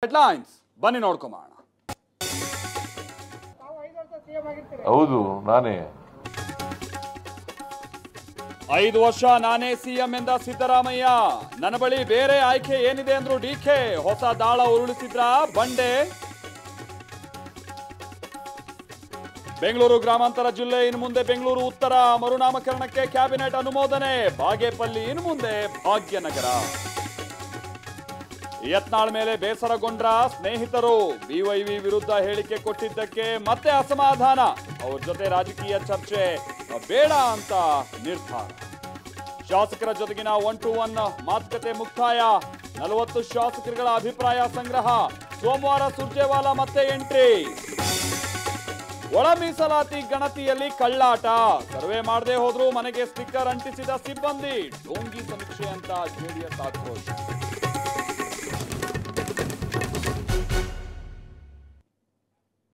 Headlines ಬನ್ನಿ ನೋಡ್ಕೊಂಬೋಣ. ಹೌದು, ನಾನೇ 5 ವರ್ಷ ನಾನೇ ಸಿಎಂ ಎಂದ ಸಿದ್ದರಾಮಯ್ಯ. ನನ್ನ ಬಳಿ ಬೇರೆ ಆಯ್ಕೆ ಏನಿದೆ ಅಂದ್ರು ಡಿಕೆ. ಹೊಸ ದಾಳ ಉರುಳಿಸಿದ್ರ ಬಂಡೆ. ಬೆಂಗಳೂರು ಗ್ರಾಮಾಂತರ ಜಿಲ್ಲೆ ಇನ್ನು ಮುಂದೆ ಬೆಂಗಳೂರು ಉತ್ತರ ಮರುನಾಮಕರಣಕ್ಕೆ ಕ್ಯಾಬಿನೆಟ್ ಅನುಮೋದನೆ. ಬಾಗೇಪಲ್ಲಿ ಇನ್ನು ಮುಂದೆ ಭಾಗ್ಯನಗರ. ಯತ್ನಾಳ್ ಮೇಲೆ ಬೇಸರಗೊಂಡ್ರ ಸ್ನೇಹಿತರು. ಬಿವೈವಿ ವಿರುದ್ಧ ಹೇಳಿಕೆ ಕೊಟ್ಟಿದ್ದಕ್ಕೆ ಮತ್ತೆ ಅಸಮಾಧಾನ. ಅವ್ರ ಜೊತೆ ರಾಜಕೀಯ ಚರ್ಚೆ ಬೇಡ ಅಂತ ನಿರ್ಧಾರ. ಶಾಸಕರ ಜೊತೆಗಿನ 1-to-1 ಮಾತುಕತೆ ಮುಕ್ತಾಯ. 40 ಶಾಸಕರುಗಳ ಅಭಿಪ್ರಾಯ ಸಂಗ್ರಹ. ಸೋಮವಾರ ಸುರ್ಜೇವಾಲಾ ಮತ್ತೆ ಎಂಟ್ರಿ. ಒಳ ಮೀಸಲಾತಿ ಗಣತಿಯಲ್ಲಿ ಕಳ್ಳಾಟ. ಸರ್ವೆ ಮಾಡದೆ ಹೋದ್ರೂ ಮನೆಗೆ ಸ್ಟಿಕ್ಕರ್ ಅಂಟಿಸಿದ ಸಿಬ್ಬಂದಿ. ಡೋಂಗಿ ಸಮೀಕ್ಷೆ ಅಂತ ಜೆಡಿಎಸ್ ಆಕ್ರೋಶ.